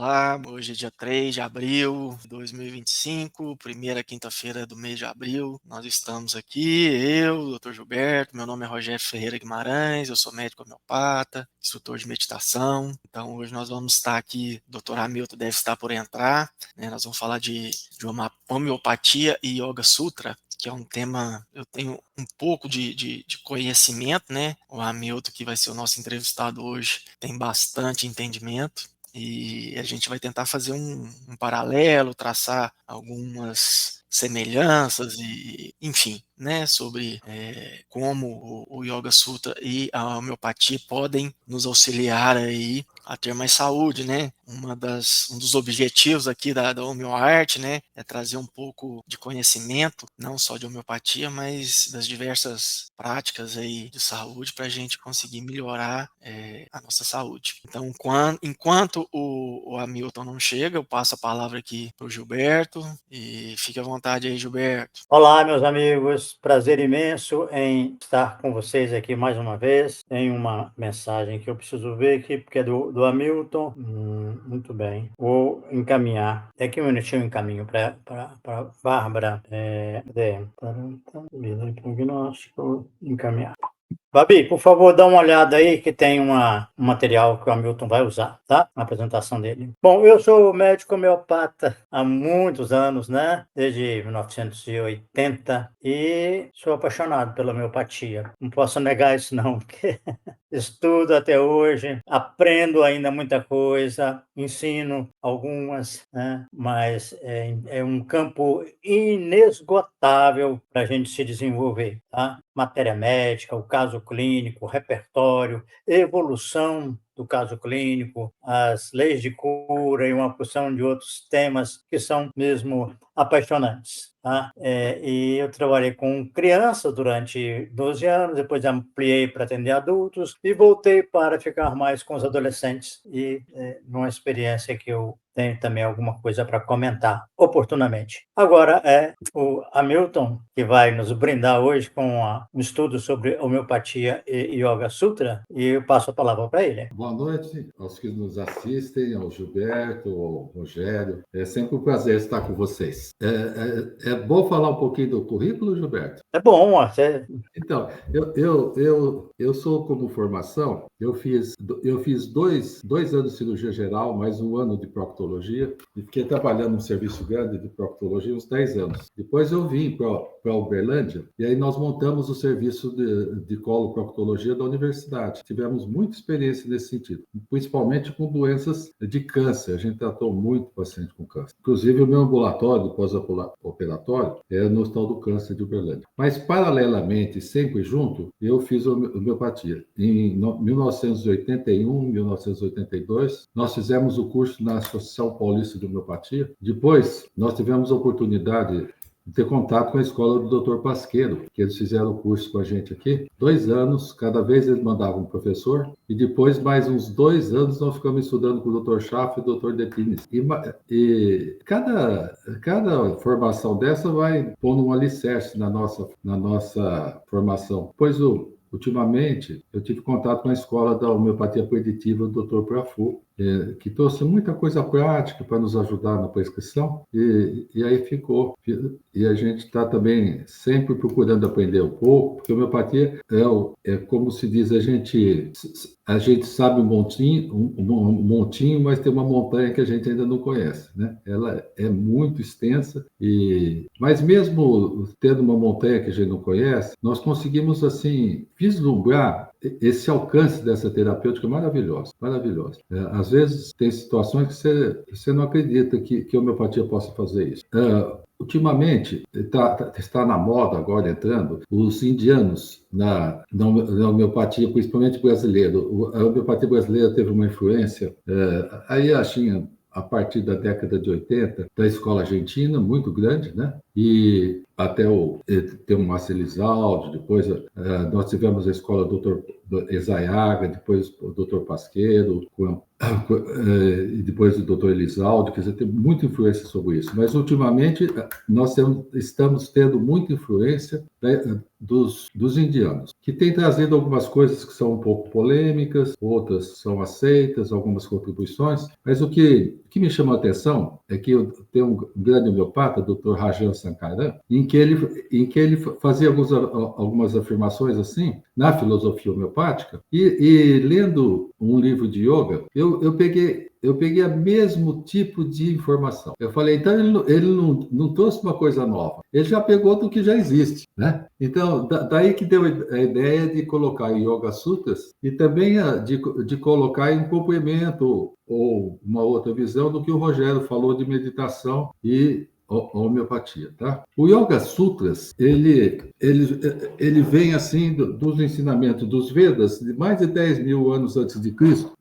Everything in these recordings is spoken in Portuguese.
Olá, hoje é dia 3 de abril de 2025, primeira quinta-feira do mês de abril. Nós estamos aqui, eu, Dr. Gilberto, meu nome é Rogério Ferreira Guimarães, eu sou médico homeopata, instrutor de meditação. Então hoje nós vamos estar aqui, o Dr. Hamilton deve estar por entrar, né? Nós vamos falar de uma homeopatia e Yoga Sutra, que é um tema, eu tenho um pouco de conhecimento, né? O Hamilton, que vai ser o nosso entrevistado hoje, tem bastante entendimento. E a gente vai tentar fazer um paralelo, traçar algumas semelhanças e, enfim, né, sobre como o Yoga Sutra e a homeopatia podem nos auxiliar aí a ter mais saúde, né? Um dos objetivos aqui da HomeoArt, né, é trazer um pouco de conhecimento, não só de homeopatia, mas das diversas práticas aí de saúde para a gente conseguir melhorar a nossa saúde. Então, enquanto o Hamilton não chega, eu passo a palavra aqui para o Gilberto e fique à vontade aí, Gilberto. Olá, meus amigos, prazer imenso em estar com vocês aqui mais uma vez. Tem uma mensagem que eu preciso ver aqui, porque é do Hamilton. Muito bem, vou encaminhar. Daqui um minutinho eu encaminho para Bárbara. Prognóstico, encaminhar. Babi, por favor, dá uma olhada aí que tem um material que o Hamilton vai usar, tá? Na apresentação dele. Bom, eu sou médico homeopata há muitos anos, né? Desde 1980 e sou apaixonado pela homeopatia. Não posso negar isso não, porque estudo até hoje, aprendo ainda muita coisa, ensino algumas, né? Mas é um campo inesgotável para a gente se desenvolver, tá? Matéria médica, o caso clínico, o repertório, evolução do caso clínico, as leis de cura e uma porção de outros temas que são mesmo apaixonantes. Tá? E eu trabalhei com crianças durante 12 anos, depois ampliei para atender adultos e voltei para ficar mais com os adolescentes e numa experiência que eu tenho também alguma coisa para comentar oportunamente. Agora é o Hamilton que vai nos brindar hoje com um estudo sobre homeopatia e Yoga Sutra e eu passo a palavra para ele. Boa noite aos que nos assistem, ao Gilberto, ao Rogério. É sempre um prazer estar com vocês. É bom falar um pouquinho do currículo, Gilberto? É bom, Então, eu sou como formação, eu fiz 2 anos de cirurgia geral, mais 1 ano de proctologia, e fiquei trabalhando num serviço grande de proctologia uns 10 anos. Depois eu vim para Uberlândia, e aí nós montamos o serviço de coloproctologia da universidade. Tivemos muita experiência nesse sentido, principalmente com doenças de câncer. A gente tratou muito paciente com câncer. Inclusive, o meu ambulatório pós-operatório é no Hospital do Câncer de Uberlândia. Mas, paralelamente, sempre junto, eu fiz homeopatia. Em 1981, 1982, nós fizemos o curso na Associação Paulista de Homeopatia. Depois, nós tivemos a oportunidade de ter contato com a escola do Dr. Pasqueiro, que eles fizeram o curso com a gente aqui. 2 anos, cada vez eles mandavam um professor, e depois, mais uns 2 anos, nós ficamos estudando com o Dr. Schaff e o Dr. Detines. E cada formação dessa vai pondo um alicerce na nossa formação. Pois ultimamente, eu tive contato com a escola da homeopatia preditiva do Dr. Prafu, que trouxe muita coisa prática para nos ajudar na prescrição, e aí ficou. E a gente está também sempre procurando aprender um pouco, porque a homeopatia é como se diz, a gente sabe um montinho, mas tem uma montanha que a gente ainda não conhece, né? Ela é muito extensa, mas mesmo tendo uma montanha que a gente não conhece, nós conseguimos, assim, vislumbrar esse alcance dessa terapêutica maravilhosa, maravilhosa. Às vezes tem situações que você não acredita que a homeopatia possa fazer isso. Ultimamente, está na moda agora, entrando, os indianos na homeopatia, principalmente brasileira. A homeopatia brasileira teve uma influência, aí assim, a partir da década de 80, da escola argentina, muito grande, né? E até ter o Márcio Elizalde, depois nós tivemos a escola do Dr. Ezaiaga, depois o Dr. Pasqueiro, e depois do Dr. Elisaldo, quer dizer, tem muita influência sobre isso. Mas, ultimamente, nós estamos tendo muita influência, né, dos indianos, que tem trazido algumas coisas que são um pouco polêmicas, outras são aceitas, algumas contribuições, mas o que me chamou a atenção é que eu tenho um grande homeopata, Dr. Rajan Sankaran, em que ele fazia algumas afirmações assim, na filosofia homeopática, e lendo um livro de yoga, eu peguei o mesmo tipo de informação. Eu falei, então ele não trouxe uma coisa nova, ele já pegou do que já existe, né? Então, daí que deu a ideia de colocar em Yoga Sutras e também de colocar em um complemento ou uma outra visão do que o Rogério falou de meditação e a homeopatia, tá? O Yoga Sutras, ele vem assim dos ensinamentos dos Vedas de mais de 10 mil anos antes de Cristo,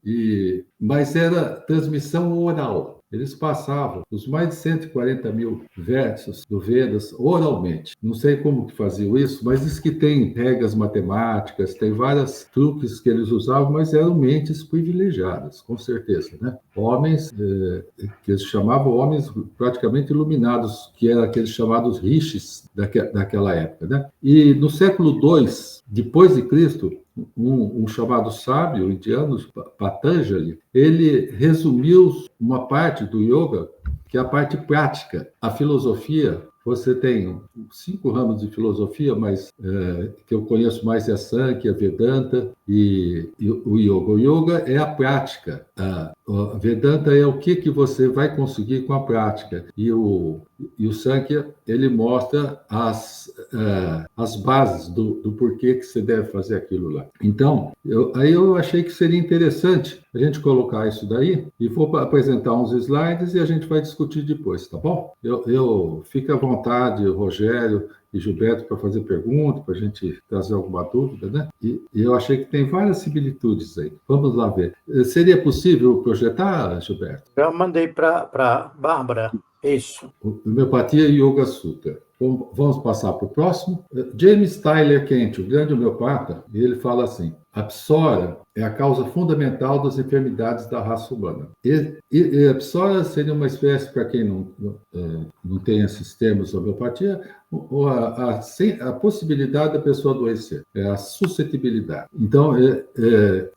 mas era transmissão oral. Eles passavam os mais de 140 mil versos do Vedas oralmente. Não sei como que faziam isso, mas diz que tem regras matemáticas, tem vários truques que eles usavam, mas eram mentes privilegiadas, com certeza, né? Homens que eles chamavam homens praticamente iluminados, que eram aqueles chamados rishis daquela época, né? E no século II, depois de Cristo, um chamado sábio indiano, Patanjali, ele resumiu uma parte do yoga, que é a parte prática. A filosofia, você tem 5 ramos de filosofia, mas que eu conheço mais é a Sankhya, a Vedanta e o Yoga. O Yoga é a prática. A Vedanta é o que você vai conseguir com a prática. E o Sankhya, ele mostra as bases do porquê que você deve fazer aquilo lá. Então, aí eu achei que seria interessante a gente colocar isso daí e vou apresentar uns slides e a gente vai discutir depois, tá bom? Eu fico à vontade, Rogério e Gilberto, para fazer pergunta, para a gente trazer alguma dúvida, né? E eu achei que tem várias similitudes aí. Vamos lá ver. Seria possível projetar, Gilberto? Eu mandei para Bárbara. Isso. Homeopatia e Yoga Sutra. Vamos passar para o próximo. James Tyler Kent, o grande homeopata, ele fala assim: a psora é a causa fundamental das enfermidades da raça humana. E a psora seria uma espécie, para quem não tem esses termos de homeopatia, a possibilidade da pessoa adoecer, é a suscetibilidade. Então,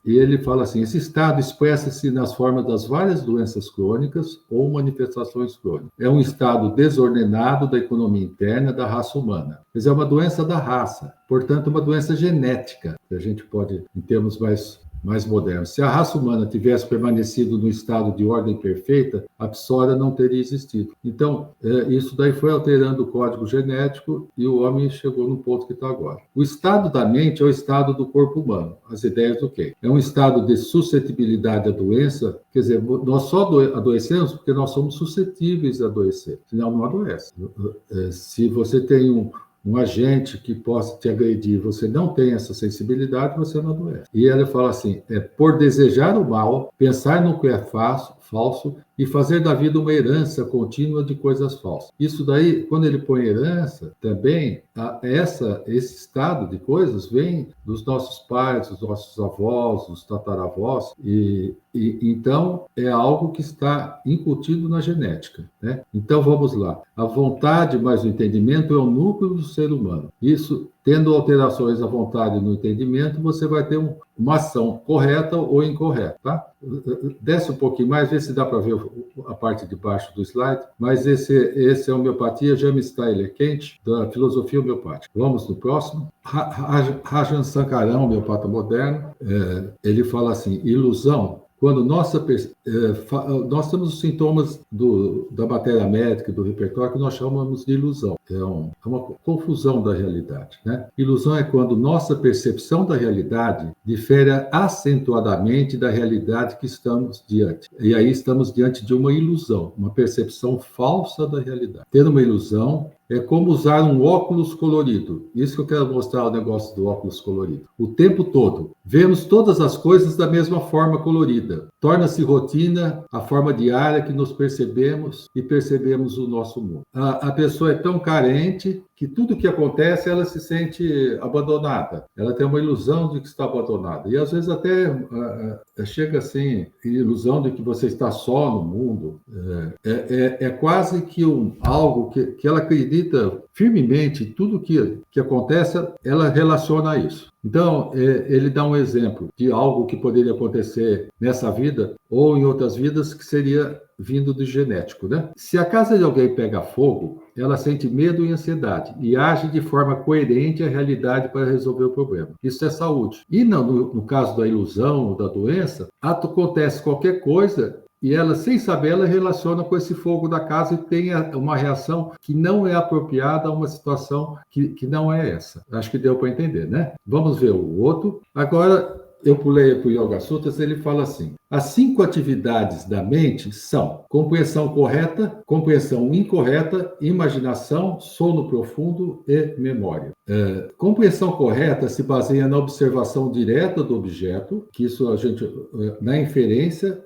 ele fala assim: esse estado expressa-se nas formas das várias doenças crônicas ou manifestações crônicas. É um estado desordenado da economia interna da raça humana. Mas é uma doença da raça, portanto, uma doença genética, que a gente pode, em termos mais modernos. Se a raça humana tivesse permanecido no estado de ordem perfeita, a psora não teria existido. Então, isso daí foi alterando o código genético e o homem chegou no ponto que está agora. O estado da mente é o estado do corpo humano. As ideias do quê? É um estado de suscetibilidade à doença, quer dizer, nós só adoecemos porque nós somos suscetíveis a adoecer, senão não adoece. Se você tem um agente que possa te agredir, você não tem essa sensibilidade, você não adoece. E ela fala assim: por desejar o mal, pensar no que é falso e fazer da vida uma herança contínua de coisas falsas. Isso daí, quando ele põe herança, também, esse estado de coisas vem dos nossos pais, dos nossos avós, dos tataravós, e então é algo que está incutido na genética, né? Então vamos lá. A vontade mais o entendimento é o núcleo do ser humano. Isso, tendo alterações na vontade e no entendimento, você vai ter uma ação correta ou incorreta, tá? Desce um pouquinho mais, vê se dá para ver a parte de baixo do slide, mas esse é a homeopatia, James Tyler Kent, da filosofia homeopática. Vamos no próximo. Rajan Sankaran, homeopata moderno, ele fala assim: ilusão. Quando nós temos os sintomas da matéria médica, do repertório, que nós chamamos de ilusão. É uma confusão da realidade, né? Ilusão é quando nossa percepção da realidade difere acentuadamente da realidade que estamos diante. E aí estamos diante de uma ilusão, uma percepção falsa da realidade. Ter uma ilusão é como usar um óculos colorido. Isso que eu quero mostrar, o negócio do óculos colorido. O tempo todo, vemos todas as coisas da mesma forma colorida. Torna-se rotina a forma diária que nos percebemos e percebemos o nosso mundo. A pessoa é tão carente carente, que tudo que acontece ela se sente abandonada. Ela tem uma ilusão de que está abandonada. E às vezes até chega assim, ilusão de que você está só no mundo. É quase que algo que ela acredita firmemente, tudo que acontece, ela relaciona a isso. Então, ele dá um exemplo de algo que poderia acontecer nessa vida ou em outras vidas, que seria vindo do genético, né? Se a casa de alguém pega fogo, ela sente medo e ansiedade e age de forma coerente à realidade para resolver o problema. Isso é saúde. E no caso da ilusão, da doença, acontece qualquer coisa e ela, sem saber, ela relaciona com esse fogo da casa e tem uma reação que não é apropriada a uma situação que não é essa. Acho que deu para entender, né? Vamos ver o outro. Agora, eu pulei para o Yoga Sutras, ele fala assim: as 5 atividades da mente são compreensão correta, compreensão incorreta, imaginação, sono profundo e memória. Compreensão correta se baseia na observação direta do objeto, que isso a gente, na inferência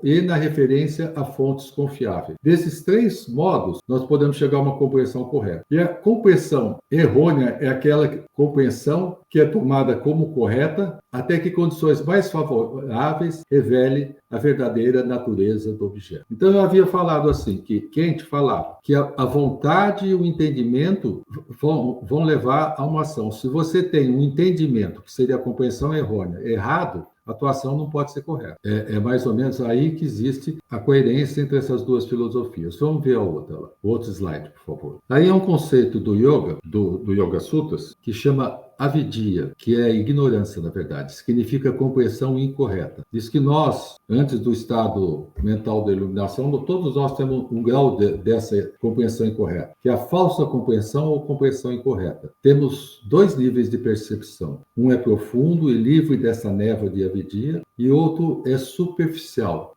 e na referência a fontes confiáveis. Desses 3 modos, nós podemos chegar a uma compreensão correta. E a compreensão errônea é aquela compreensão que é tomada como correta, até que condições mais favoráveis revelem a verdadeira natureza do objeto. Então, eu havia falado assim, que Kant falava que a vontade e o entendimento vão levar a uma ação. Se você tem um entendimento, que seria a compreensão errônea, errado, a tua ação não pode ser correta. É mais ou menos aí que existe a coerência entre essas duas filosofias. Vamos ver a outra lá. Outro slide, por favor. Aí é um conceito do Yoga, do Yoga Sutras, que chama avidya, que é ignorância, na verdade. Significa compreensão incorreta. Diz que nós, antes do estado mental da iluminação, todos nós temos um grau dessa compreensão incorreta, que é a falsa compreensão ou compreensão incorreta. Temos 2 níveis de percepção. Um é profundo e livre dessa névoa de avidya, e outro é superficial,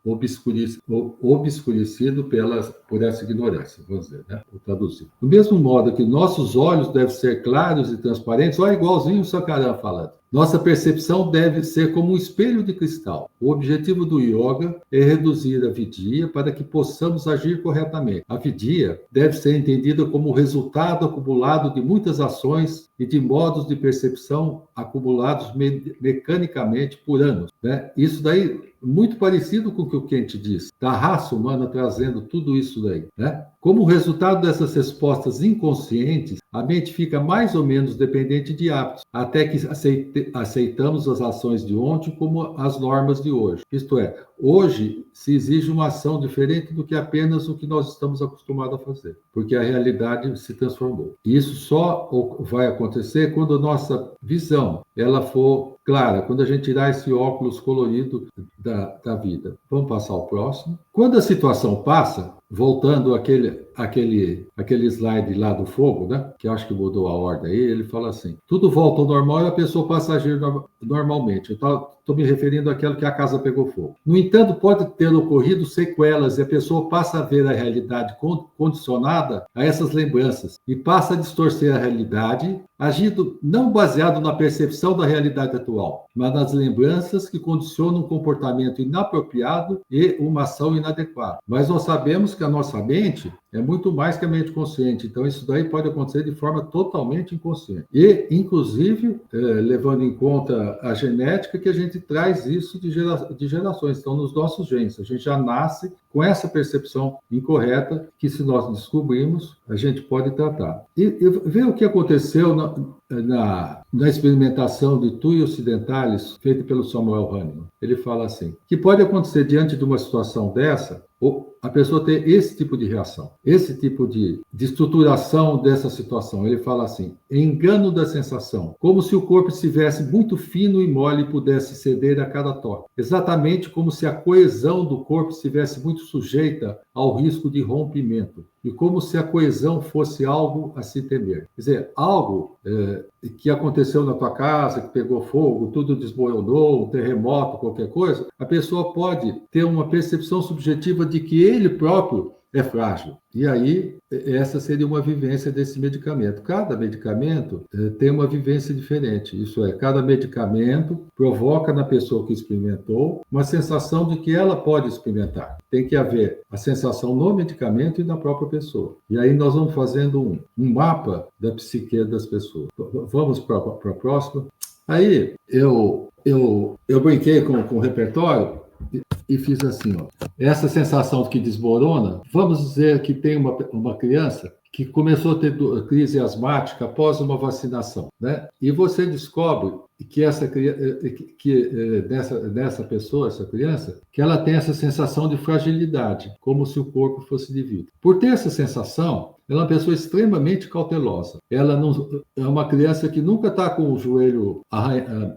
obscurecido por essa ignorância, vamos dizer, né? Vou traduzir. Do mesmo modo que nossos olhos devem ser claros e transparentes, olha, igualzinho o Sankaran falando. Nossa percepção deve ser como um espelho de cristal. O objetivo do yoga é reduzir a vidya para que possamos agir corretamente. A vidya deve ser entendida como o resultado acumulado de muitas ações e de modos de percepção acumulados mecanicamente por anos, né? Isso daí muito parecido com o que o Kant diz, da raça humana trazendo tudo isso daí, né? Como resultado dessas respostas inconscientes, a mente fica mais ou menos dependente de hábitos, até que aceitamos as ações de ontem como as normas de hoje. Isto é, hoje se exige uma ação diferente do que apenas o que nós estamos acostumados a fazer, porque a realidade se transformou. E isso só vai acontecer quando a nossa visão ela for clara, quando a gente tirar esse óculos colorido da vida. Vamos passar ao próximo. Quando a situação passa, voltando aquele slide lá do fogo, né? Que eu acho que mudou a ordem aí, ele fala assim: tudo volta ao normal e a pessoa passa a agir normalmente. Eu estou me referindo àquilo que a casa pegou fogo. No entanto, pode ter ocorrido sequelas e a pessoa passa a ver a realidade condicionada a essas lembranças e passa a distorcer a realidade, agindo não baseado na percepção da realidade atual, mas nas lembranças que condicionam um comportamento inapropriado e uma ação inadequada. Mas nós sabemos que a nossa mente é muito mais que a mente consciente, então isso daí pode acontecer de forma totalmente inconsciente. E, inclusive, levando em conta a genética, que a gente traz isso de gerações, então nos nossos genes. A gente já nasce com essa percepção incorreta, que se nós descobrirmos, a gente pode tratar. E ver o que aconteceu na experimentação de Tui Occidentalis, feita pelo Samuel Hahnemann. Ele fala assim, que pode acontecer diante de uma situação dessa, a pessoa ter esse tipo de reação, esse tipo de estruturação dessa situação. Ele fala assim, engano da sensação, como se o corpo estivesse muito fino e mole e pudesse ceder a cada toque. Exatamente como se a coesão do corpo estivesse muito sujeita ao risco de rompimento. E como se a coesão fosse algo a se temer. Quer dizer, algo que aconteceu na tua casa, que pegou fogo, tudo desmoronou, um terremoto, qualquer coisa, a pessoa pode ter uma percepção subjetiva de que ele próprio é frágil. E aí, essa seria uma vivência desse medicamento. Cada medicamento tem uma vivência diferente. Isso é, cada medicamento provoca na pessoa que experimentou uma sensação de que ela pode experimentar. Tem que haver a sensação no medicamento e na própria pessoa. E aí nós vamos fazendo um mapa da psique das pessoas. Vamos para a próxima. Aí eu brinquei com o repertório e fiz assim, ó. Essa sensação que desmorona, vamos dizer que tem uma criança que começou a ter crise asmática após uma vacinação, né? E você descobre que nessa pessoa, essa criança, que ela tem essa sensação de fragilidade, como se o corpo fosse de vidro. Por ter essa sensação, ela é uma pessoa extremamente cautelosa. Ela não, é uma criança que nunca está com o joelho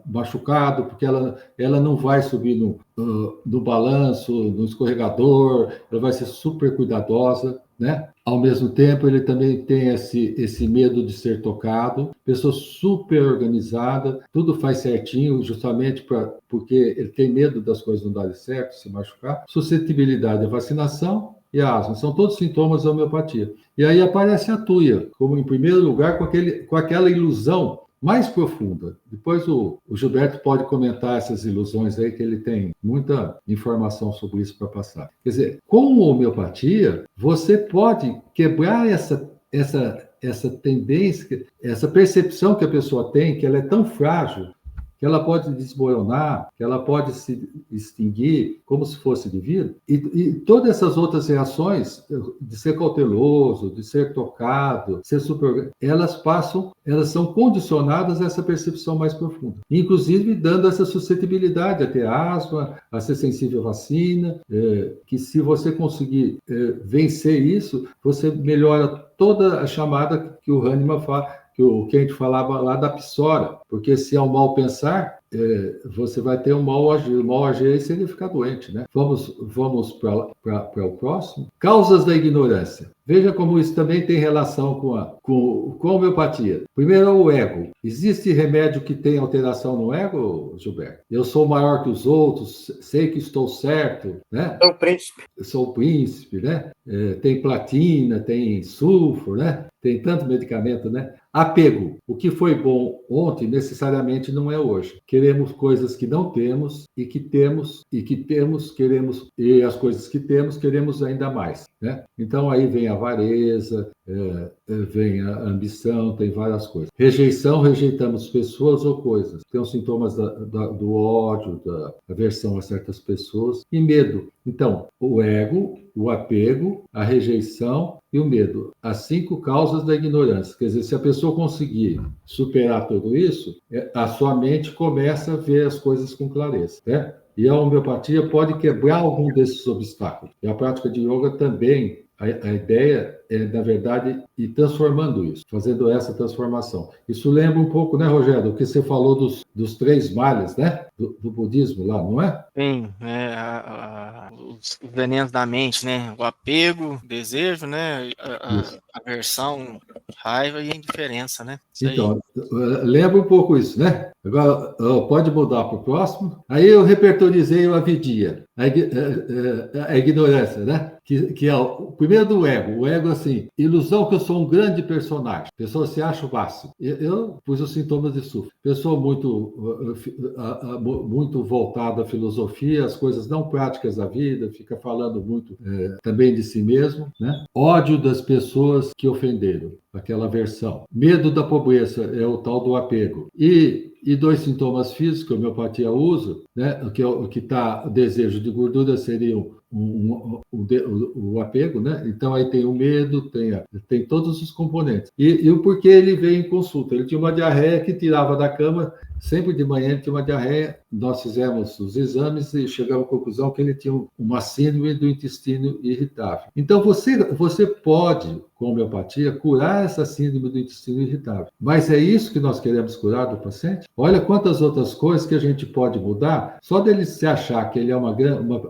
machucado, porque ela não vai subir no balanço, no escorregador, ela vai ser super cuidadosa, né? Ao mesmo tempo, ele também tem esse medo de ser tocado, pessoa super organizada, tudo faz certinho, justamente porque ele tem medo das coisas não darem certo, se machucar. Suscetibilidade à vacinação e a asma, são todos sintomas da homeopatia. E aí aparece a tuia, como em primeiro lugar, com aquela ilusão mais profunda. Depois o Gilberto pode comentar essas ilusões aí, que ele tem muita informação sobre isso para passar. Quer dizer, com homeopatia, você pode quebrar essa tendência, essa percepção que a pessoa tem, que ela é tão frágil, que ela pode desmoronar, que ela pode se extinguir como se fosse de vidro, e todas essas outras reações de ser cauteloso, de ser tocado, de ser super, elas são condicionadas a essa percepção mais profunda, inclusive dando essa suscetibilidade a ter asma, a ser sensível à vacina, que se você conseguir vencer isso, você melhora toda a chamada que o Hahnemann fala, que a gente falava lá da psora, porque se é um mal pensar, você vai ter um mal agir. O mal agir aí seria ficar doente, né? Vamos para o próximo. Causas da ignorância. Veja como isso também tem relação com a homeopatia. Primeiro, o ego. Existe remédio que tem alteração no ego, Gilberto? Eu sou maior que os outros, sei que estou certo, né? É o príncipe. Eu sou o príncipe, né? Tem platina, tem sulfuro, né? Tem tanto medicamento, né? Apego. O que foi bom ontem, necessariamente não é hoje. Queremos coisas que não temos e que temos, queremos, e as coisas que temos, queremos ainda mais, né? Então, aí vem a avareza, vem a ambição, tem várias coisas. Rejeição, rejeitamos pessoas ou coisas. Tem os sintomas do ódio, da aversão a certas pessoas. E medo. Então, o ego, o apego, a rejeição e o medo. As 5 causas da ignorância. Quer dizer, se a pessoa conseguir superar tudo isso, a sua mente começa a ver as coisas com clareza, né? E a homeopatia pode quebrar algum desses obstáculos. E a prática de yoga também, a ideia é, na verdade, ir transformando isso, fazendo essa transformação. Isso lembra um pouco, né, Rogério, o que você falou dos 3 males, né, do budismo lá, não é? Sim, os venenos da mente, né, o apego, o desejo, né, a aversão, raiva e a indiferença, né? Isso aí. Então, lembra um pouco isso, né? Agora, pode mudar para o próximo. Aí eu repertorizei o avidia, a ignorância, né? Que é o primeiro do ego. O ego, assim, ilusão que eu sou um grande personagem. A pessoa se acha o máximo. Eu pus os sintomas de sulfo. Pessoa muito voltada à filosofia, as coisas não práticas da vida, fica falando muito também de si mesmo, né? Ódio das pessoas que ofenderam, aquela versão. Medo da pobreza é o tal do apego. E 2 sintomas físicos que a homeopatia usa, né? O que está o desejo de gordura seria o apego, né? Então aí tem o medo, tem todos os componentes. E o porquê ele veio em consulta? Ele tinha uma diarreia que tirava da cama, sempre de manhã ele tinha uma diarreia. Nós fizemos os exames e chegamos à conclusão que ele tinha uma síndrome do intestino irritável. Então você pode, com homeopatia, curar essa síndrome do intestino irritável. Mas é isso que nós queremos curar do paciente? Olha quantas outras coisas que a gente pode mudar, só dele se achar que ele é uma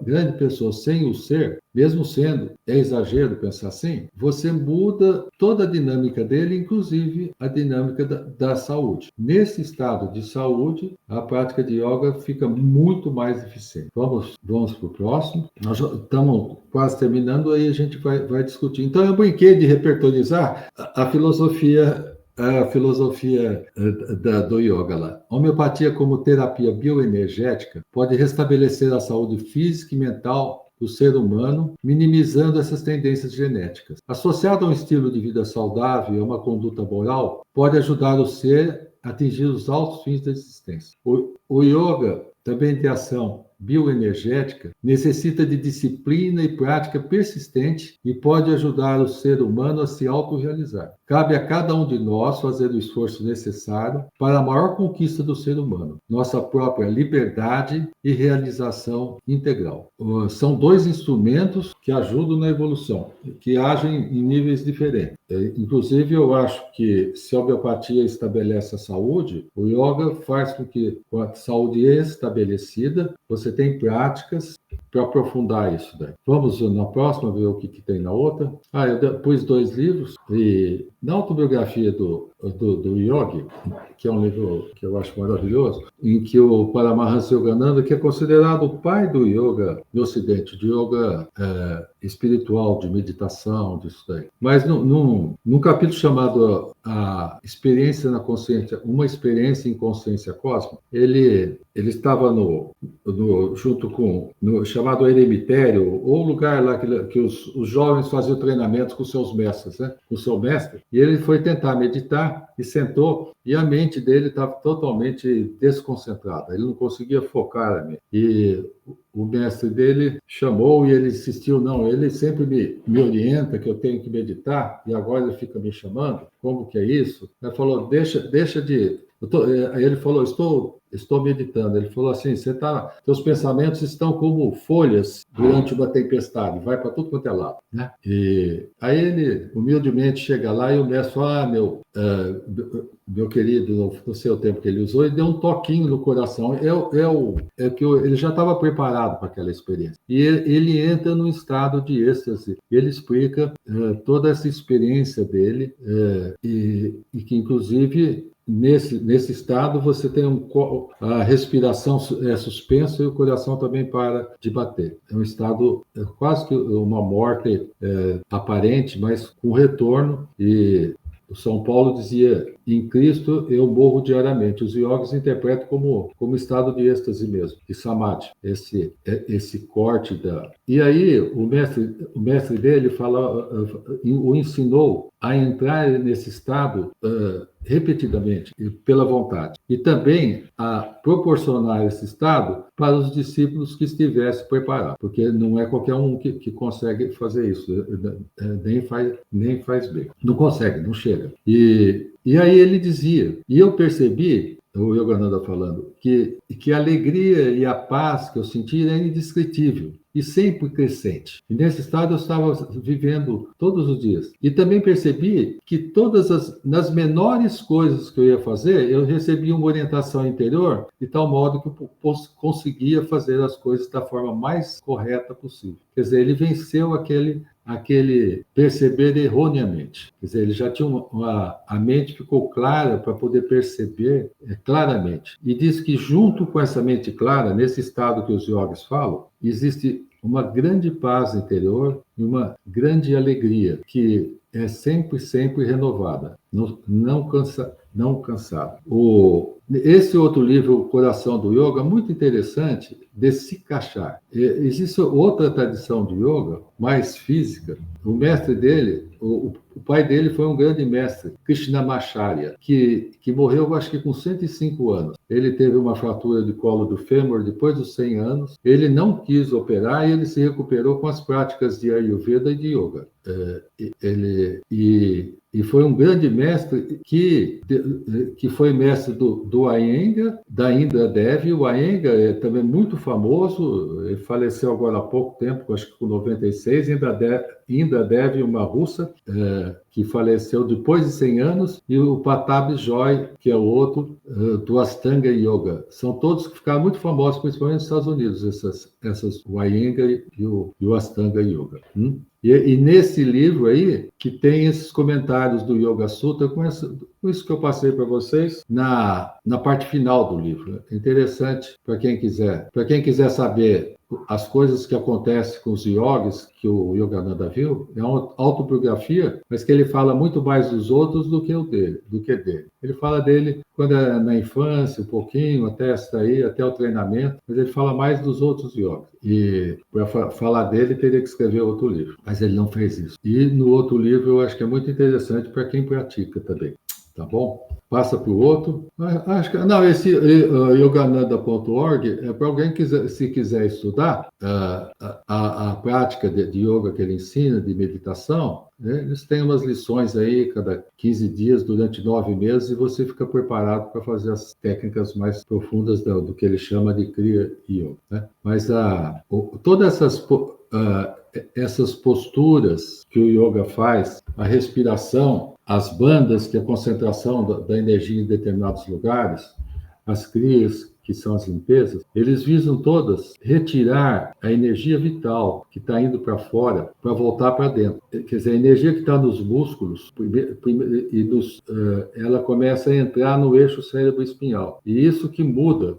grande pessoa sem o ser, mesmo sendo, é exagero pensar assim, você muda toda a dinâmica dele, inclusive a dinâmica da saúde. Nesse estado de saúde, a prática de yoga fica muito mais eficiente. Vamos para o próximo. Nós já estamos quase terminando, aí a gente vai discutir. Então, eu brinquei de repertorizar a filosofia do yoga lá. A homeopatia, como terapia bioenergética, pode restabelecer a saúde física e mental do ser humano, minimizando essas tendências genéticas. Associado a um estilo de vida saudável e a uma conduta moral, pode ajudar o ser a atingir os altos fins da existência. O yoga, também de ação bioenergética, necessita de disciplina e prática persistente e pode ajudar o ser humano a se autorrealizar. Cabe a cada um de nós fazer o esforço necessário para a maior conquista do ser humano, nossa própria liberdade e realização integral. São dois instrumentos que ajudam na evolução, que agem em níveis diferentes. Inclusive, eu acho que se a homeopatia estabelece a saúde, o yoga faz com que, com a saúde estabelecida, você tem práticas para aprofundar isso daí. Vamos na próxima ver o que tem na outra. Eu pus 2 livros, e na autobiografia do Yogi, que é um livro que eu acho maravilhoso, em que o Paramahansa Yogananda, que é considerado o pai do yoga no Ocidente, de yoga espiritual, de meditação, disso daí. Mas num capítulo chamado A Experiência na Consciência, uma experiência em consciência cósmica, ele estava junto com no chamado eremitério, ou lugar lá que os jovens faziam treinamentos com seus mestres, né? Com o seu mestre, e ele foi tentar meditar e sentou, e a mente dele estava totalmente desconcentrada, ele não conseguia focar a mente. E o mestre dele chamou e ele insistiu, não, ele sempre me orienta que eu tenho que meditar, e agora ele fica me chamando, como que é isso? Ele falou, deixa de... Aí ele falou, estou meditando. Ele falou assim, teus pensamentos estão como folhas durante uma tempestade, vai para tudo quanto é lado, né? E aí ele humildemente chega lá e o mestre fala, meu querido, no seu tempo que ele usou, ele deu um toquinho no coração. Ele já estava preparado para aquela experiência. E ele entra num estado de êxtase. Ele explica toda essa experiência dele e que, inclusive, nesse estado, você tem a respiração é suspensa e o coração também para de bater. É um estado quase que uma morte aparente, mas com retorno. E o São Paulo dizia, em Cristo eu morro diariamente. Os yogis interpretam como estado de êxtase mesmo, de samadhi, esse corte da... E aí o mestre dele o ensinou a entrar nesse estado repetidamente, pela vontade. E também a proporcionar esse estado para os discípulos que estivessem preparados, porque não é qualquer um que consegue fazer isso, nem faz bem. Não consegue, não chega. E aí ele dizia, e eu percebi, o Yogananda falando, que a alegria e a paz que eu senti era indescritível e sempre crescente. E nesse estado eu estava vivendo todos os dias. E também percebi que nas menores coisas que eu ia fazer, eu recebia uma orientação interior de tal modo que eu conseguia fazer as coisas da forma mais correta possível. Quer dizer, ele venceu aquele perceber erroneamente. Quer dizer, ele já tinha a mente ficou clara para poder perceber claramente. E diz que junto com essa mente clara, nesse estado que os yogis falam, existe uma grande paz interior e uma grande alegria que é sempre, sempre renovada, não cansada. Esse outro livro, O Coração do Yoga, muito interessante, de Sikachar. Existe outra tradição de yoga, mais física. O mestre dele, o pai dele foi um grande mestre, Krishnamacharya, que morreu, acho que com 105 anos. Ele teve uma fratura de colo do fêmur depois dos 100 anos. Ele não quis operar e ele se recuperou com as práticas de Ayurveda e de yoga. E foi um grande mestre que foi mestre do Iyengar, da Indra Devi. O Iyengar é também muito famoso, ele faleceu agora há pouco tempo, acho que com 96 1986, ainda deve uma russa que faleceu depois de 100 anos, e o Patabi Joy, que é o outro, do Astanga Yoga. São todos que ficaram muito famosos, principalmente nos Estados Unidos, essas o Iyengar e o Astanga Yoga. E nesse livro aí, que tem esses comentários do Yoga Sutra, com isso que eu passei para vocês, na parte final do livro. É interessante para quem quiser saber as coisas que acontecem com os yogis, que o Yogananda viu. É uma autobiografia, mas que ele fala muito mais dos outros do que dele. Ele fala dele quando é na infância, um pouquinho, até o treinamento, mas ele fala mais dos outros yogis. E para falar dele, teria que escrever outro livro, mas ele não fez isso. E no outro livro, eu acho que é muito interessante para quem pratica também. Tá bom? Passa para o outro. Acho que não, esse yogananda.org é para alguém que se quiser estudar a prática de yoga que ele ensina, de meditação. Né? Eles têm umas lições aí cada 15 dias durante 9 meses, e você fica preparado para fazer as técnicas mais profundas do que ele chama de Kriya Yoga. Né? Mas todas essas posturas que o yoga faz, a respiração, as bandas, que é a concentração da energia em determinados lugares, as crias, que são as limpezas, eles visam todas retirar a energia vital que está indo para fora para voltar para dentro. Quer dizer, a energia que está nos músculos, ela começa a entrar no eixo cérebro-espinhal. E isso que muda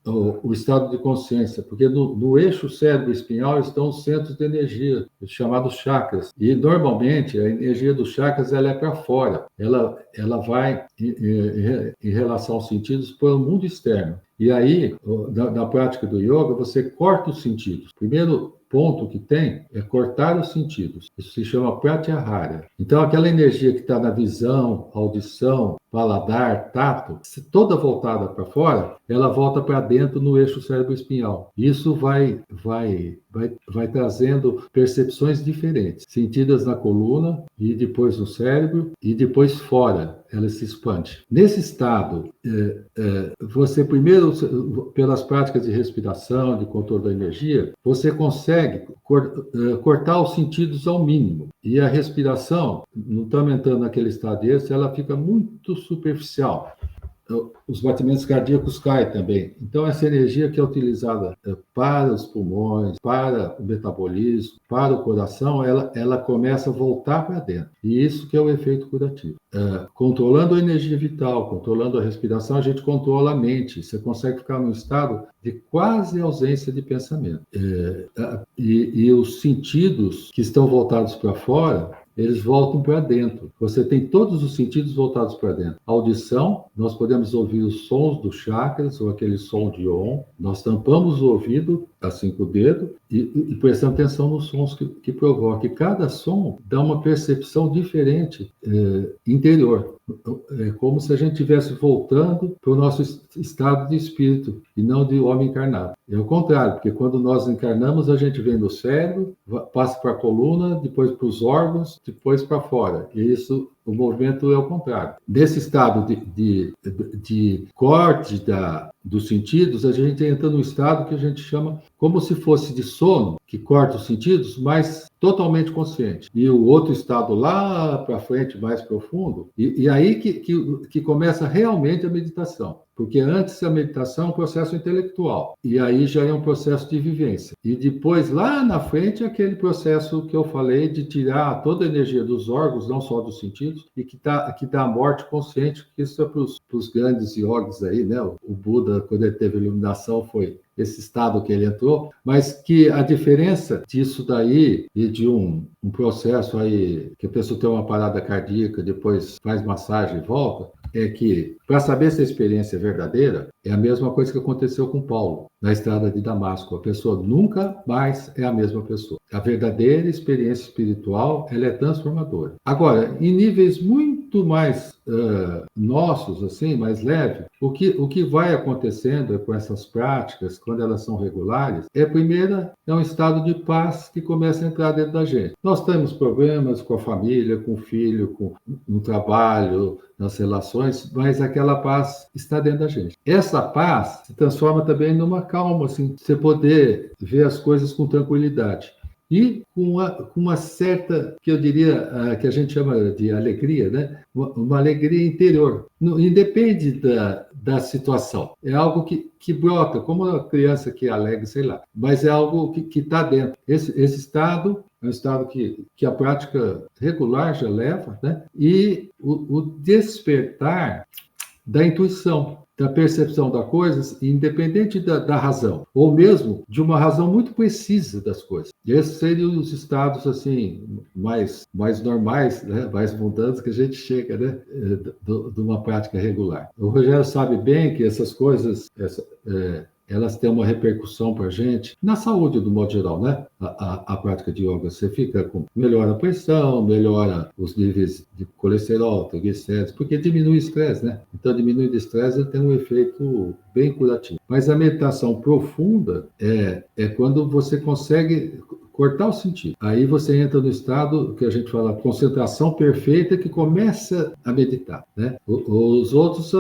o estado de consciência, porque no eixo cérebro-espinhal estão os centros de energia, chamados chakras. E, normalmente, a energia dos chakras ela é para fora. Ela vai, em relação aos sentidos, para o mundo externo. E aí, na prática do yoga, você corta os sentidos. Primeiro ponto que tem é cortar os sentidos. Isso se chama pratyahara. Então, aquela energia que está na visão, audição, paladar, tato, toda voltada para fora, ela volta para dentro no eixo cérebro-espinhal. Isso vai trazendo percepções diferentes, sentidas na coluna, e depois no cérebro, e depois fora. Ela se expande. Nesse estado, você primeiro, pelas práticas de respiração, de controle da energia, você consegue cortar os sentidos ao mínimo. E a respiração, não estamos entrando naquele estado desse, ela fica muito superficial. Os batimentos cardíacos caem também. Então, essa energia que é utilizada para os pulmões, para o metabolismo, para o coração, ela começa a voltar para dentro. E isso que é o efeito curativo. Controlando a energia vital, controlando a respiração, a gente controla a mente. Você consegue ficar num estado de quase ausência de pensamento. E os sentidos que estão voltados para fora, eles voltam para dentro. Você tem todos os sentidos voltados para dentro. A audição, nós podemos ouvir os sons dos chakras, ou aquele som de Om. Nós tampamos o ouvido, assim com o dedo, e prestamos atenção nos sons que provoca. E cada som dá uma percepção diferente interior. É como se a gente estivesse voltando para o nosso estado de espírito, e não de homem encarnado. É o contrário, porque quando nós encarnamos, a gente vem no cérebro, passa para a coluna, depois para os órgãos, depois para fora. E isso, o movimento é o contrário. Nesse estado de corte dos sentidos, a gente entra num estado que a gente chama como se fosse de sono, que corta os sentidos, mas totalmente consciente. E o outro estado lá para frente, mais profundo, e aí que começa realmente a meditação. Porque antes a meditação é um processo intelectual, e aí já é um processo de vivência. E depois, lá na frente, é aquele processo que eu falei de tirar toda a energia dos órgãos, não só dos sentidos, e que dá a morte consciente, que isso é para os grandes yogis aí, né? O Buda, quando ele teve a iluminação, foi esse estado que ele entrou, mas que a diferença disso daí e de um processo aí que a pessoa tem uma parada cardíaca, depois faz massagem e volta, é que, para saber se a experiência é verdadeira, é a mesma coisa que aconteceu com Paulo, na estrada de Damasco. A pessoa nunca mais é a mesma pessoa. A verdadeira experiência espiritual, ela é transformadora. Agora, em níveis muito mais nossos, assim, mais leves, o que vai acontecendo com essas práticas, quando elas são regulares, primeiro, é um estado de paz que começa a entrar dentro da gente. Nós temos problemas com a família, com o filho, no trabalho, nas relações, mas aquela paz está dentro da gente. Essa paz se transforma também numa calma, assim, você poder ver as coisas com tranquilidade. e com uma certa, que eu diria, que a gente chama de alegria, né? Uma alegria interior. Não, independe da situação. É algo que brota, como uma criança que é alegre, sei lá. Mas é algo que está dentro. Esse estado é um estado que a prática regular já leva, né? E o despertar da intuição, da percepção das coisas, independente da razão, ou mesmo de uma razão muito precisa das coisas. E esses seriam os estados assim mais normais, né? Mais mundanos que a gente chega, né? De uma prática regular. O Rogério sabe bem que essas coisas, elas têm uma repercussão para a gente na saúde, do modo geral, né? A prática de yoga, você fica com... melhora a pressão, melhora os níveis de colesterol, triglicéridos, porque diminui o estresse, né? Então, diminui o estresse tem um efeito bem curativo. Mas a meditação profunda é quando você consegue cortar o sentido. Aí você entra no estado que a gente fala concentração perfeita, que começa a meditar, né? Os outros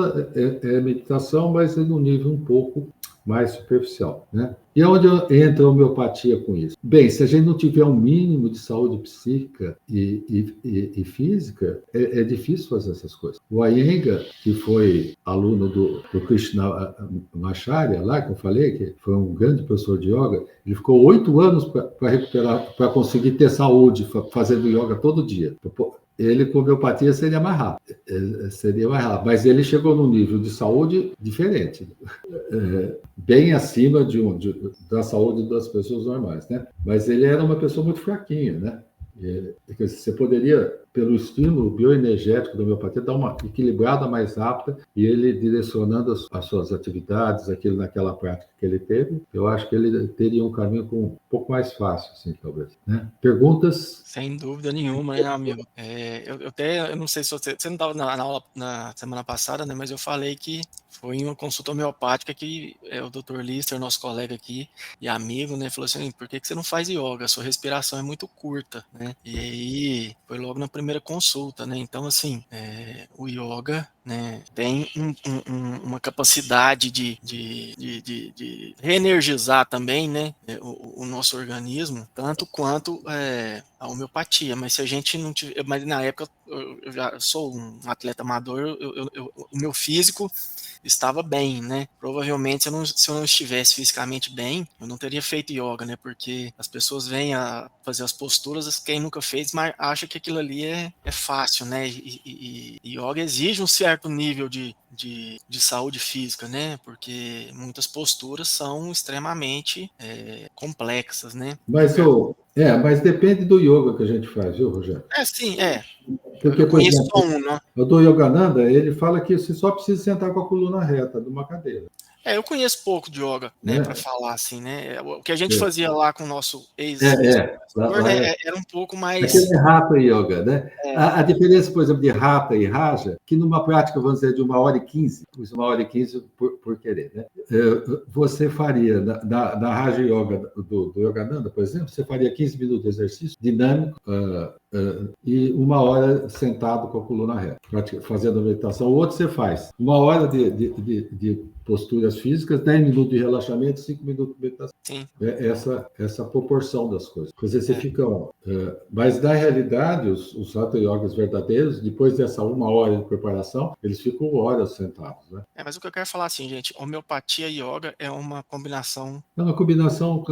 é meditação, mas é num nível um pouco mais superficial, né? E onde entra a homeopatia com isso? Bem, se a gente não tiver um mínimo de saúde psíquica e física, é difícil fazer essas coisas. O Iyengar, que foi aluno do Krishnamacharya, lá que eu falei, que foi um grande professor de yoga, ele ficou 8 anos para recuperar, para conseguir ter saúde, fazendo yoga todo dia. Ele com homeopatia seria mais rápido, mas ele chegou num nível de saúde diferente, bem acima da saúde das pessoas normais, né? Mas ele era uma pessoa muito fraquinha, né? Você poderia, pelo estímulo bioenergético da homeopatia, dar uma equilibrada mais rápida e ele direcionando as suas atividades, naquela prática que ele teve, eu acho que ele teria um caminho um pouco mais fácil, assim, talvez. Né? Perguntas? Sem dúvida nenhuma, né, amigo? Eu não sei se você não estava na aula na semana passada, né? Mas eu falei que foi em uma consulta homeopática que o Dr. Lister, nosso colega aqui e amigo, né, falou assim: por que você não faz yoga? A sua respiração é muito curta, né? E aí foi logo na primeira consulta, né? Então, assim, o yoga, né, tem uma capacidade de reenergizar também, né, o nosso organismo, tanto quanto a homeopatia. Mas se a gente não tiver, mas na época eu já sou um atleta amador, o meu físico estava bem, né? Provavelmente se eu não estivesse fisicamente bem, eu não teria feito yoga, né? Porque as pessoas vêm a fazer as posturas, quem nunca fez, mas acha que aquilo ali é fácil, né? E yoga exige um certo nível de saúde física, né? Porque muitas posturas são extremamente complexas, né? Mas depende do yoga que a gente faz, viu, Rogério? Sim, Porque, eu por conheço exemplo, só um, né? o do Yogananda, ele fala que você só precisa sentar com a coluna reta de uma cadeira. Eu conheço pouco de yoga, né, Né? para falar assim, né? O que a gente fazia lá com o nosso Lá né, era um pouco mais. Aquele é Hatha Yoga, né? A diferença, por exemplo, de Hatha e Raja, que numa prática, vamos dizer, de 1h15, 1h15 por querer, né? Você faria, da Raja Yoga do Yogananda, por exemplo, você faria 15 minutos de exercício dinâmico e 1 hora sentado com a coluna reta, fazendo a meditação. O outro você faz 1 hora de posturas físicas, 10 minutos de relaxamento, 5 minutos de meditação. Sim. Essa proporção das coisas. Quer dizer, você fica... mas, na realidade, os Hatha Yogas verdadeiros, depois dessa 1 hora de preparação, eles ficam horas sentados. Né? Mas o que eu quero falar assim, gente, homeopatia e yoga é uma combinação... É uma combinação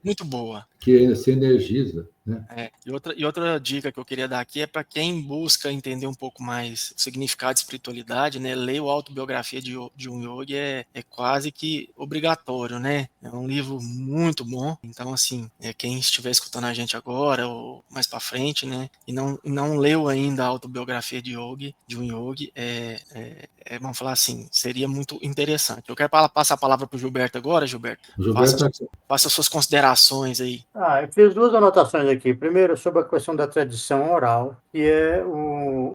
muito boa. Que se energiza. Né? E outra dica que eu queria dar aqui é para quem busca entender um pouco mais o significado de espiritualidade, né? Ler o Autobiografia de um Yogi é quase que obrigatório, né? É um livro muito bom. Então, assim, quem estiver escutando a gente agora ou mais para frente, né? E não leu ainda a Autobiografia de um Yogi, vamos falar assim, seria muito interessante. Eu quero passar a palavra para o Gilberto agora, Gilberto. Faça suas considerações aí. Eu fiz 2 anotações aqui. Primeiro, sobre a questão da tradição oral, que é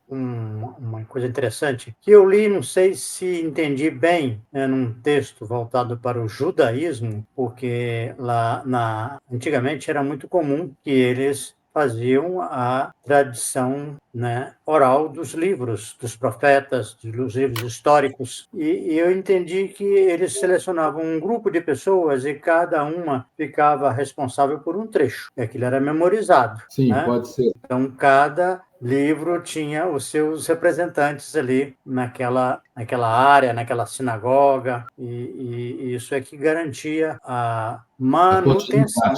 uma coisa interessante, que eu li, não sei se entendi bem, num texto voltado para o judaísmo, porque antigamente era muito comum que eles faziam a tradição, né, oral dos livros, dos profetas, dos livros históricos. E eu entendi que eles selecionavam um grupo de pessoas e cada uma ficava responsável por um trecho. E aquilo era memorizado. Sim, Né? pode ser. Então, cada livro tinha os seus representantes ali naquela área, naquela sinagoga, e isso é que garantia a A continuidade. manutenção.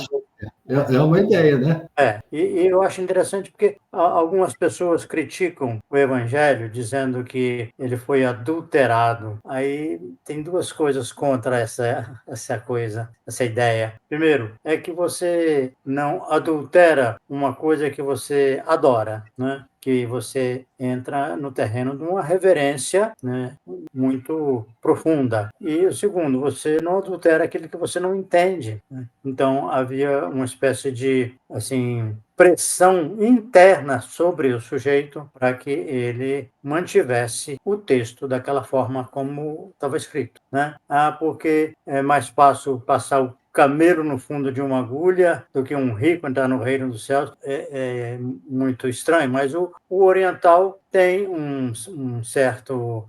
É uma ideia, né? E eu acho interessante porque algumas pessoas criticam o Evangelho dizendo que ele foi adulterado. Aí tem duas coisas contra essa ideia. Primeiro, é que você não adultera uma coisa que você adora, né? Que você entra no terreno de uma reverência, né, muito profunda. E o segundo, você não adultera aquilo que você não entende, né? Então, havia uma espécie de, assim, pressão interna sobre o sujeito para que ele mantivesse o texto daquela forma como estava escrito, né? Porque é mais fácil passar o camelo no fundo de uma agulha do que um rico entrar no reino dos céus. É muito estranho, mas o oriental tem um certo,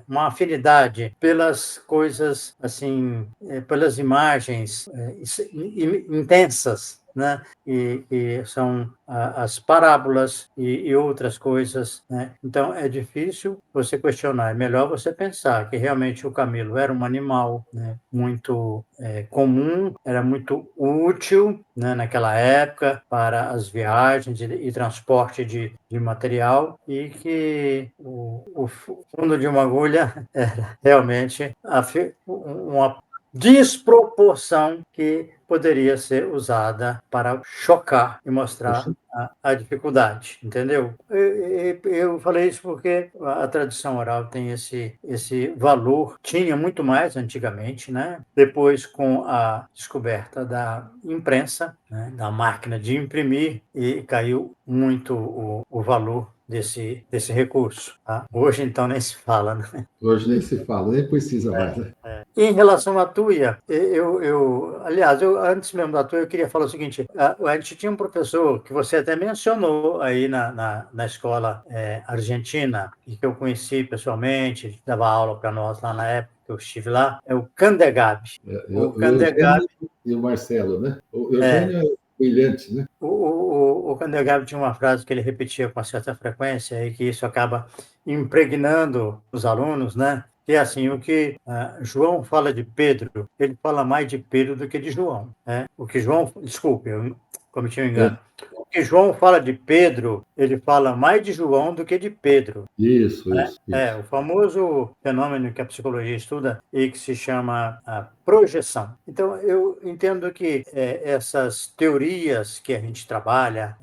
uma afinidade pelas coisas, assim, pelas imagens intensas, né? E são as parábolas e outras coisas, né? Então, é difícil você questionar. É melhor você pensar que realmente o camelo era um animal, né, muito comum, era muito útil, né, naquela época para as viagens e transporte de material, e que o fundo de uma agulha era realmente uma desproporção que poderia ser usada para chocar e mostrar a dificuldade, entendeu? Eu falei isso porque a tradição oral tem esse valor, tinha muito mais antigamente, né? Depois, com a descoberta da imprensa, né, da máquina de imprimir, e caiu muito o valor desse recurso. Tá? Hoje, então, nem se fala, né? Hoje nem se fala, nem precisa mais. Né? Em relação à Tuia, aliás, antes mesmo da Tuia, eu queria falar o seguinte: a gente tinha um professor que você até mencionou aí na escola argentina, e que eu conheci pessoalmente, ele dava aula para nós lá na época que eu estive lá, é o Candegab. O O Eugênio Candegab e o Marcelo, né? O Eugênio é brilhante, né? O Candegab tinha uma frase que ele repetia com certa frequência, e que isso acaba impregnando os alunos, né? Que é assim: o que João fala de Pedro, ele fala mais de Pedro do que de João. Né? O que João, desculpe, eu cometi um engano. O que João fala de Pedro, ele fala mais de João do que de Pedro. Isso. O famoso fenômeno que a psicologia estuda e que se chama a projeção. Então, eu entendo que essas teorias que a gente trabalha,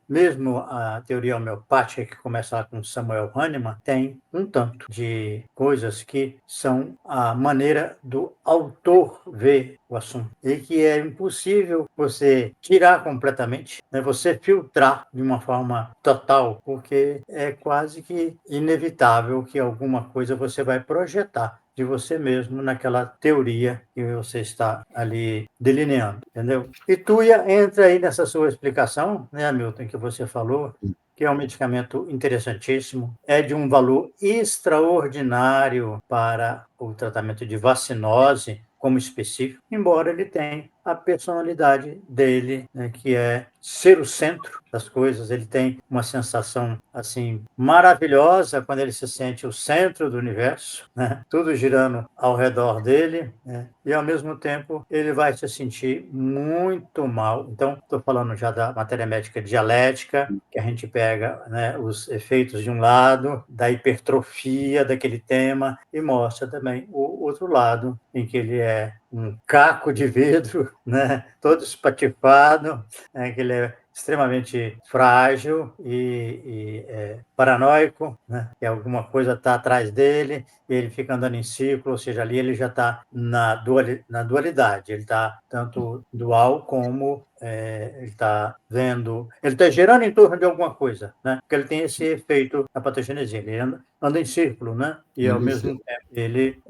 mesmo a teoria homeopática, que começa lá com Samuel Hahnemann, tem um tanto de coisas que são a maneira do autor ver o assunto, e que é impossível você tirar completamente, né? Você filtrar de uma forma total, porque é quase que inevitável que alguma coisa você vai projetar de você mesmo naquela teoria que você está ali delineando, entendeu? E Tuia entra aí nessa sua explicação, né, Hamilton, que você falou, que é um medicamento interessantíssimo, é de um valor extraordinário para o tratamento de vacinose como específico, embora ele tenha a personalidade dele, né, que é ser o centro das coisas. Ele tem uma sensação assim maravilhosa quando ele se sente o centro do universo, né? Tudo girando ao redor dele, né? E ao mesmo tempo ele vai se sentir muito mal. Então, estou falando já da matéria médica dialética, que a gente pega, né, os efeitos de um lado, da hipertrofia daquele tema, e mostra também o outro lado, em que ele é um caco de vidro, né, todo espatifado, né, que ele é extremamente frágil e paranoico, né, que alguma coisa está atrás dele, e ele fica andando em círculo, ou seja, ali ele já está na dualidade, ele está tanto dual como ele está vendo, ele está girando em torno de alguma coisa, né? Porque ele tem esse efeito da patogênese, ele anda em círculo, né? E ao mesmo tempo ele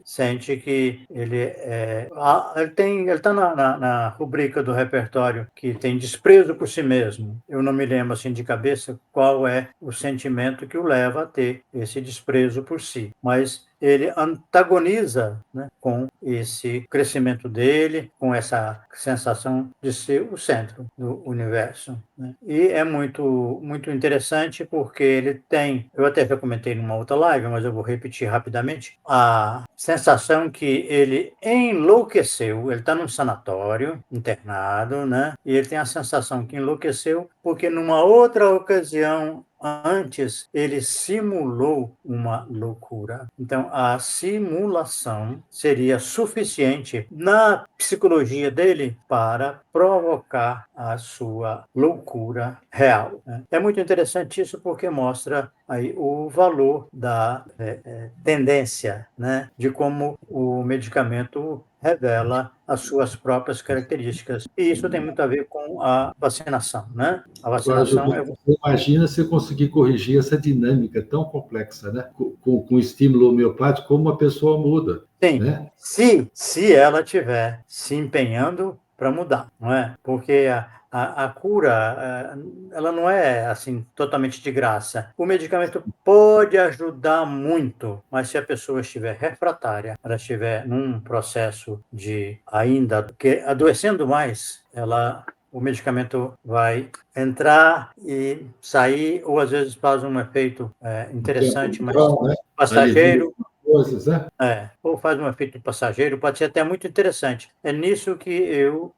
sente que ele está na rubrica do repertório que tem desprezo por si si mesmo. Eu não me lembro assim de cabeça qual é o sentimento que o leva a ter esse desprezo por si, mas ele antagoniza, né, com esse crescimento dele, com essa sensação de ser o centro do universo, né? E é muito interessante porque ele tem, eu até já comentei numa outra live, mas eu vou repetir rapidamente, a sensação que ele enlouqueceu, ele está num sanatório, internado, né? E ele tem a sensação que enlouqueceu porque numa outra ocasião antes, ele simulou uma loucura. Então, a simulação seria suficiente na psicologia dele para provocar a sua loucura real, né? É muito interessante isso porque mostra aí o valor da tendência, né, de como o medicamento revela as suas próprias características. E isso tem muito a ver com a vacinação, né? A Agora, vacinação é... Gilberto, você imagina você conseguir corrigir essa dinâmica tão complexa, né? Com estímulo homeopático, como uma pessoa muda, Sim, né? se ela estiver se empenhando para mudar, não é? Porque a cura, ela não é assim totalmente de graça. O medicamento pode ajudar muito, mas se a pessoa estiver refratária, ela estiver num processo de ainda que adoecendo mais, o medicamento vai entrar e sair, ou às vezes faz um efeito interessante, mas Então, né? Alivia passageiro. coisas, né? Ou faz um efeito passageiro, pode ser até muito interessante. É nisso que eu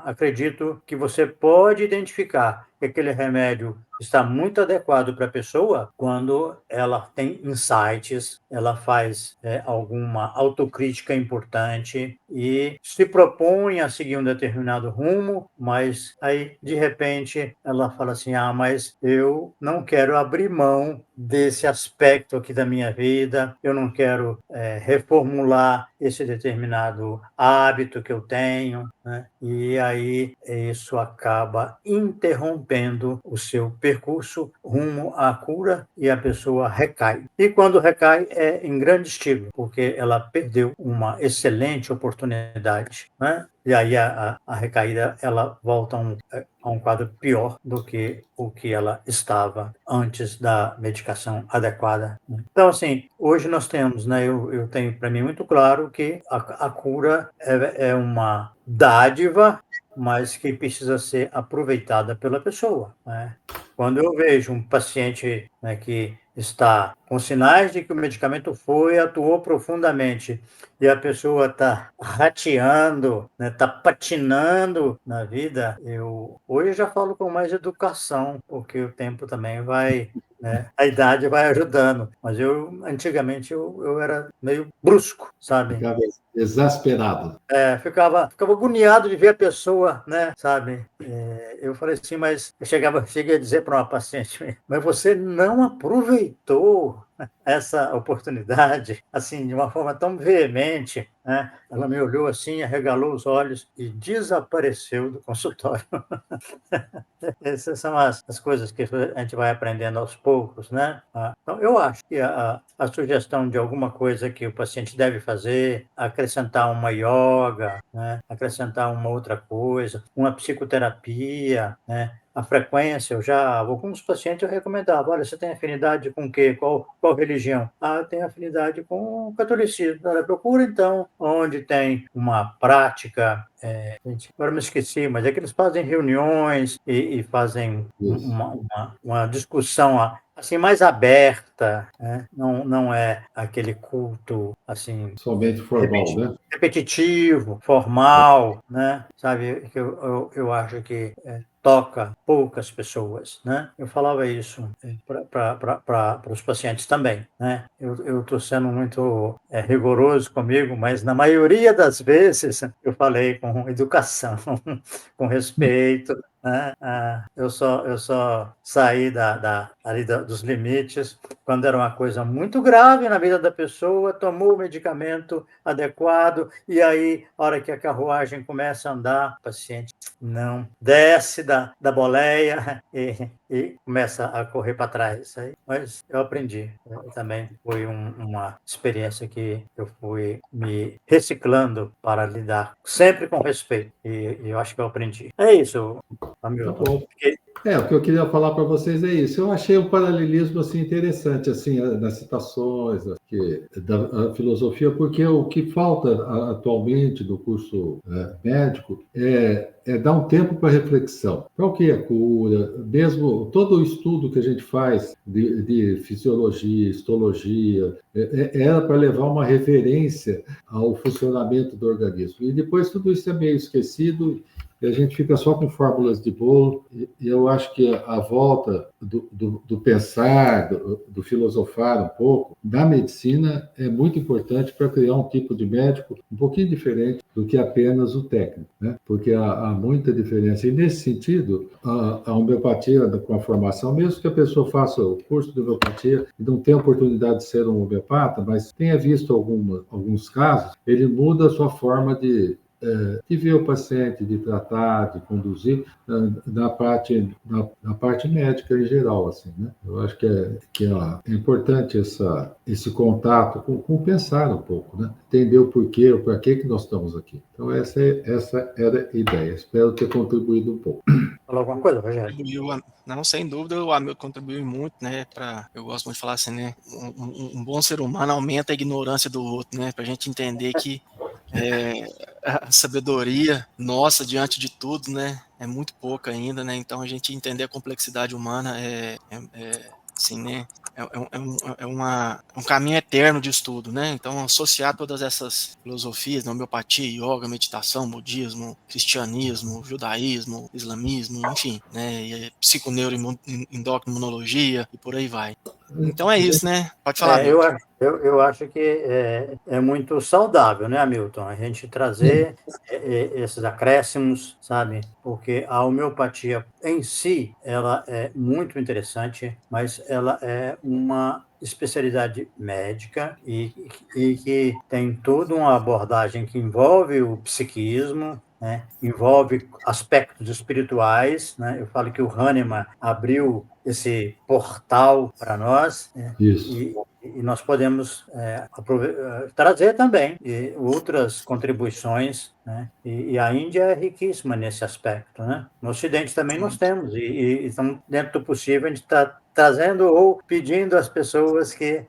acredito que você pode identificar que aquele remédio está muito adequado para a pessoa quando ela tem insights, ela faz alguma autocrítica importante e se propõe a seguir um determinado rumo, mas aí, de repente, ela fala assim, mas eu não quero abrir mão desse aspecto aqui da minha vida, eu não quero reformular esse determinado hábito que eu tenho, né? E aí isso acaba interrompendo o seu percurso rumo à cura e a pessoa recai. E quando recai é em grande estilo, porque ela perdeu uma excelente oportunidade, né? E aí a recaída ela volta a um quadro pior do que o que ela estava antes da medicação adequada. Então, assim, hoje nós temos, né, eu tenho para mim muito claro que a cura é uma dádiva, mas que precisa ser aproveitada pela pessoa, né? Quando eu vejo um paciente, né, que está com sinais de que o medicamento atuou profundamente e a pessoa está rateando, né, está patinando na vida, hoje eu já falo com mais educação, porque o tempo também vai, né, a idade vai ajudando, mas antigamente eu era meio brusco, sabe? Ficava exasperado. Ficava agoniado de ver a pessoa, né, sabe? Eu falei assim, mas cheguei a dizer para uma paciente, mas você não aproveitou essa oportunidade, assim, de uma forma tão veemente, né? Ela me olhou assim, arregalou os olhos e desapareceu do consultório. Essas são as coisas que a gente vai aprendendo aos poucos, né? Então, eu acho que a sugestão de alguma coisa que o paciente deve fazer, acrescentar uma yoga, né? Acrescentar uma outra coisa, uma psicoterapia, né? A frequência, alguns pacientes eu recomendava, olha, você tem afinidade com o quê? Qual religião? Eu tenho afinidade com o catolicismo. Olha, procura, então, onde tem uma prática, agora me esqueci, mas é que eles fazem reuniões e fazem uma discussão assim, mais aberta, né? Não é aquele culto assim Somente formal, né? repetitivo, formal, né? Sabe, que eu acho que toca poucas pessoas, né? Eu falava isso para os pacientes também, né? Eu estou sendo muito rigoroso comigo, mas na maioria das vezes eu falei com educação, com respeito, né? Eu só saí ali dos limites quando era uma coisa muito grave na vida da pessoa, tomou o medicamento adequado, e aí, a hora que a carruagem começa a andar, o paciente não desce da boleia e começa a correr para trás. Mas eu aprendi. Também foi uma experiência que eu fui me reciclando para lidar sempre com respeito. E eu acho que eu aprendi. É isso, Tá Hamilton. bom. O que eu queria falar para vocês é isso. Eu achei um paralelismo assim interessante assim nas citações da filosofia, porque o que falta atualmente no curso médico é dar um tempo para reflexão. Para o que é cura, mesmo todo o estudo que a gente faz de fisiologia, histologia, era para levar uma referência ao funcionamento do organismo. E depois tudo isso é meio esquecido e a gente fica só com fórmulas de bolo. E eu acho que a volta do pensar, do filosofar um pouco, da medicina é muito importante para criar um tipo de médico um pouquinho diferente do que apenas o técnico, né? Porque há muita diferença. E, nesse sentido, a homeopatia, com a formação, mesmo que a pessoa faça o curso de homeopatia e não tenha a oportunidade de ser um homeopata, mas tenha visto alguns casos, ele muda a sua forma de ver o paciente, de tratar, de conduzir na parte médica em geral, assim, né? Eu acho que é importante esse contato com pensar um pouco, né? Entender o porquê, o para que nós estamos aqui. Então essa era a ideia. Espero ter contribuído um pouco. Falou alguma coisa, Rogério? Não, sem dúvida, o Hamilton contribuiu muito, né? Eu gosto muito de falar assim, né? Um bom ser humano aumenta a ignorância do outro, né? Para a gente entender que a sabedoria nossa diante de tudo, né, é muito pouca ainda, né, então a gente entender a complexidade humana assim, né, um caminho eterno de estudo, né, então associar todas essas filosofias, né, homeopatia, yoga, meditação, budismo, cristianismo, judaísmo, islamismo, enfim, né, e psiconeuroendocrinologia e por aí vai. Então é isso, né, pode falar, Milton. Eu acho que é muito saudável, né, Hamilton? A gente trazer esses acréscimos, sabe? Porque a homeopatia em si, ela é muito interessante, mas ela é uma especialidade médica e que tem toda uma abordagem que envolve o psiquismo, né? Envolve aspectos espirituais, né? Eu falo que o Hahnemann abriu esse portal para nós, né? Isso. E nós podemos trazer também outras contribuições, né? E a Índia é riquíssima nesse aspecto, né? No Ocidente também nós temos, e então, dentro do possível, a gente está trazendo ou pedindo às pessoas que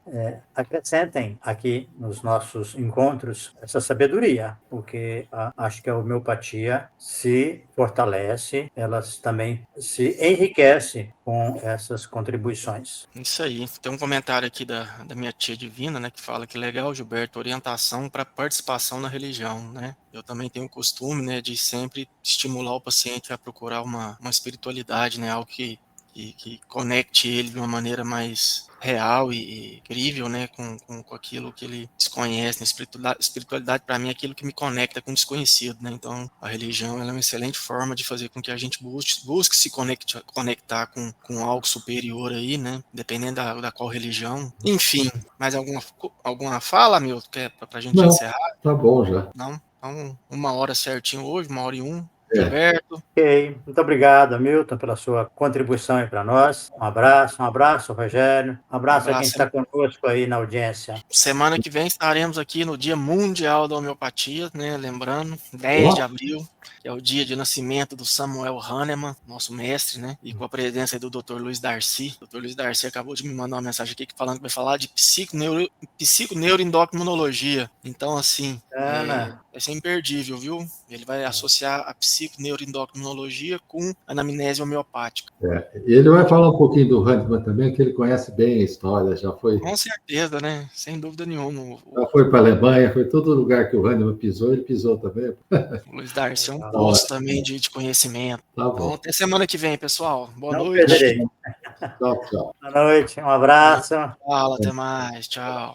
acrescentem aqui nos nossos encontros essa sabedoria, porque acho que a homeopatia se fortalece, ela também se enriquece com essas contribuições. Isso aí. Tem um comentário aqui da minha tia divina, né, que fala que legal, Gilberto, orientação para participação na religião, né? Eu também tenho o costume, né, de sempre estimular o paciente a procurar uma espiritualidade, né, algo que conecte ele de uma maneira mais real e incrível, né, com aquilo que ele desconhece, né? Espiritualidade para mim é aquilo que me conecta com o desconhecido, né? Então a religião ela é uma excelente forma de fazer com que a gente busque se conectar com algo superior aí, né? Dependendo da qual religião. Enfim, mais alguma fala, Milton, que é para a gente Não, encerrar? tá bom já. Não? Então, 1 hora certinho hoje, 1h01. É. Gilberto. Ok, muito obrigado, Hamilton, pela sua contribuição aí para nós. Um abraço, Rogério. Um Um abraço a quem abraço. está conosco aí na audiência. Semana que vem estaremos aqui no Dia Mundial da Homeopatia, né? Lembrando, 10 de Ó, abril, que é o dia de nascimento do Samuel Hahnemann, nosso mestre, né? E com a presença aí do Dr. Luiz Darcy. O Dr. Luiz Darcy acabou de me mandar uma mensagem aqui falando que vai falar de psiconeuroendocrinologia. Então, assim, Ana, vai ser imperdível, viu? Ele vai associar a psiconeuroendocrinologia com anamnese homeopática. ele vai falar um pouquinho do Hahnemann também, que ele conhece bem a história, Com certeza, né? Sem dúvida nenhuma. já foi para a Alemanha, foi todo lugar que o Hahnemann pisou, ele pisou também. O Luiz Darcy é um Ó, poço também de conhecimento. tá Bom, bom. até semana que vem, pessoal. Boa não noite. perderei. Tchau, tchau. Boa noite, um abraço. Fala, até mais. Tchau.